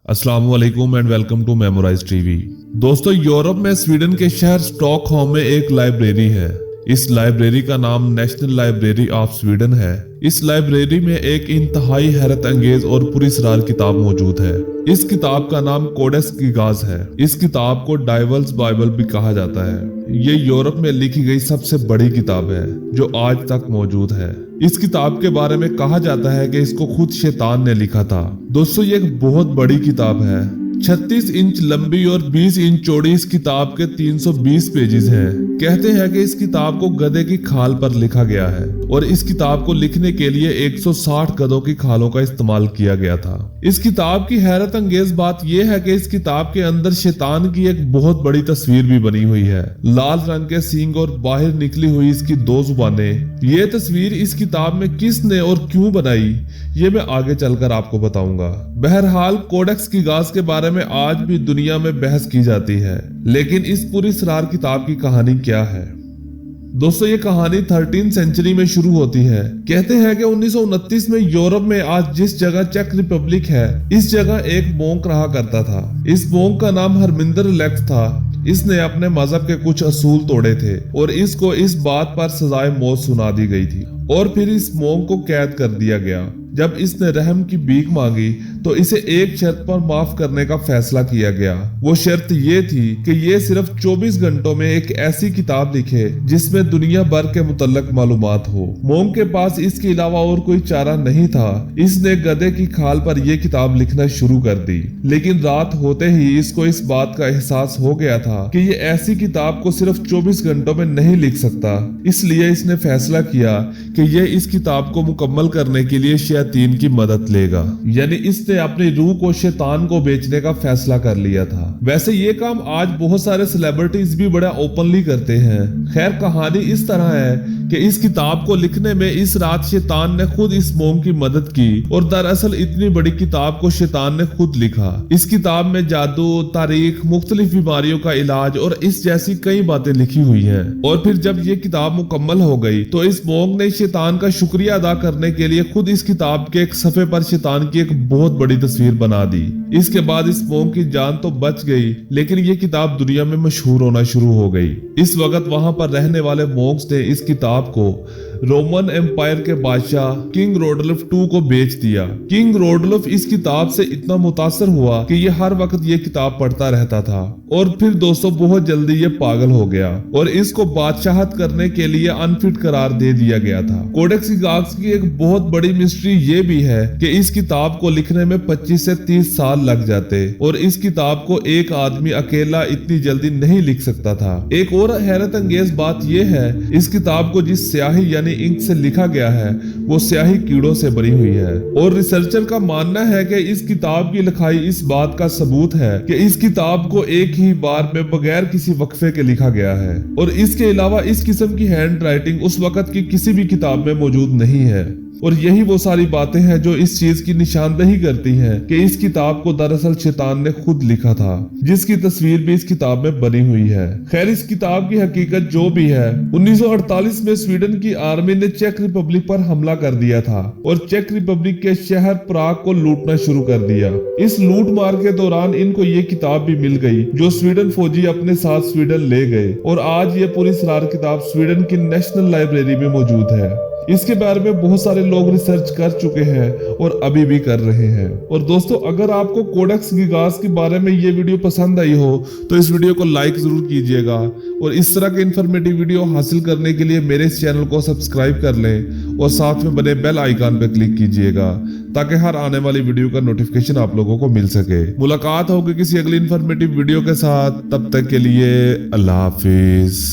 अस्सलाम वालेकुम and welcome to Memorize TV. दोस्तों, यूरोप में स्वीडन के शहर स्टॉकहोम में एक लाइब्रेरी है। इस लाइब्रेरी का नाम नेशनल लाइब्रेरी ऑफ स्वीडन है। इस लाइब्रेरी में एक इंतहाई हैरत अंगेज और पुरस्कार किताब मौजूद है। इस किताब का नाम कोडेक्स गिगास है। इस किताब को डाइवल्स बाइबल भी कहा जाता है। ये यूरोप में लिखी गई सबसे बड़ी किताब है जो आज तक मौजूद है। इस किताब के बारे में कहा जाता है कि इसको खुद शैतान ने लिखा था। दोस्तों, ये एक बहुत बड़ी किताब है। 36 इंच लंबी और 20 इंच चौड़ी इस किताब के 320 पेजेस हैं। कहते हैं कि इस किताब को गधे की खाल पर लिखा गया है और इस किताब को लिखने के लिए 160 गधों की खालों का इस्तेमाल किया गया था। इस किताब की हैरत अंगेज बात यह है कि इस किताब के अंदर शैतान की एक बहुत बड़ी तस्वीर भी बनी हुई है। लाल रंग के सींग और बाहर निकली हुई इसकी 2 जुबानें। ये तस्वीर इस किताब में किसने और क्यों बनाई, ये मैं आगे चलकर आपको बताऊंगा। बहरहाल, कोडेक्स गिगास के बारे में आज भी दुनिया में बहस की जाती है, लेकिन इस पूरी सरार किताब की कहानी क्या है? दोस्तों, ये कहानी 13वीं सेंचुरी में शुरू होती है। कहते हैं कि 1929 में यूरोप में आज जिस जगह चेक रिपब्लिक है, इस जगह एक मोंक रहा करता था। इस मोंक का नाम हरमिंदर लेक्स था। इसने अपने मजहब के कुछ असूल तोड़े थे और इसको इस बात पर सजाए मौत सुना दी गई थी और फिर इस मोंक को कैद कर दिया गया। जब इसने रहम की भीख मांगी तो इसे एक शर्त पर माफ करने का फैसला किया गया। वो शर्त ये थी कि ये सिर्फ 24 घंटों में एक ऐसी किताब लिखे जिसमें दुनिया भर के मुतल्लक मालूमात हो। मोंक के पास इसके अलावा और कोई चारा नहीं था। इसने गधे की खाल पर यह किताब लिखना शुरू कर दी, लेकिन रात होते ही इसको इस बात का एहसास हो गया था कि ये ऐसी किताब को सिर्फ 24 घंटों में नहीं लिख सकता। इसलिए इसने फैसला किया कि ये इस किताब को मुकम्मल करने के लिए शैतान की मदद लेगा। यानी इसने अपनी रूह को शैतान को बेचने का फैसला कर लिया था। वैसे ये काम आज बहुत सारे सेलिब्रिटीज भी बड़ा ओपनली करते हैं। खैर, कहानी इस तरह है कि इस किताब को लिखने में इस रात शैतान ने खुद इस मोंक की मदद की और दरअसल इतनी बड़ी किताब को शैतान ने खुद लिखा। इस किताब में जादू, तारीख, मुख्तलिफ बीमारियों का इलाज और इस जैसी कई बातें लिखी हुई हैं। और फिर जब ये किताब मुकम्मल हो गई तो इस मोंक ने शैतान का शुक्रिया अदा करने के लिए खुद इस किताब के एक सफे पर शैतान की एक बहुत बड़ी तस्वीर बना दी। इसके बाद इस मोंक की जान तो बच गई, लेकिन ये किताब दुनिया में मशहूर होना शुरू हो गई। इस वक्त वहां पर रहने वाले मोंक्स ने इस किताब को रोमन एम्पायर के बादशाह किंग रोडोल्फ II को बेच दिया। किंग रोडोल्फ इस किताब से इतना मुतासर हुआ कि ये हर वक्त ये किताब पढ़ता रहता था और फिर दोस्तों बहुत जल्दी ये पागल हो गया और इसको बादशाहत करने के लिए अनफिट करार दे दिया गया था। कोडेक्स गिगास की एक बहुत बड़ी मिस्ट्री ये भी है कि इस किताब को लिखने में 25 से 30 साल लग जाते और इस किताब को एक आदमी अकेला इतनी जल्दी नहीं लिख सकता था। एक और हैरत अंगेज बात यह है, इस किताब को जिस स्याही यानी इंक से लिखा गया है वो स्याही कीड़ों से बनी हुई है और रिसर्चर का मानना है कि इस किताब की लिखाई इस बात का सबूत है कि इस किताब को एक ही बार में बगैर किसी वक्फे के लिखा गया है और इसके अलावा इस किस्म की हैंड राइटिंग उस वक्त की किसी भी किताब में मौजूद नहीं है। और यही वो सारी बातें हैं जो इस चीज की निशानदेही करती हैं कि इस किताब को दरअसल शैतान ने खुद लिखा था, जिसकी तस्वीर भी इस किताब में बनी हुई है। खैर, इस किताब की हकीकत जो भी है, 1948 में स्वीडन की आर्मी ने चेक रिपब्लिक पर हमला कर दिया था और चेक रिपब्लिक के शहर प्राग को लूटना शुरू कर दिया। इस लूट मार के दौरान इनको ये किताब भी मिल गई जो स्वीडन फौजी अपने साथ स्वीडन ले गए और आज ये पूरी सरार किताब स्वीडन की नेशनल लाइब्रेरी में मौजूद है। इसके बारे में बहुत सारे लोग रिसर्च कर चुके हैं और अभी भी कर रहे हैं। और दोस्तों, अगर आपको कोडेक्स गिगास के बारे में ये वीडियो पसंद आई हो तो इस वीडियो को लाइक जरूर कीजिएगा और इस तरह के इन्फॉर्मेटिव वीडियो हासिल करने के लिए मेरे इस चैनल को सब्सक्राइब कर लें और साथ में बने बेल आइकन पर क्लिक कीजिएगा ताकि हर आने वाली वीडियो का नोटिफिकेशन आप लोगों को मिल सके। मुलाकात होगी किसी अगली इन्फॉर्मेटिव वीडियो के साथ, तब तक के लिए अल्लाह हाफिज।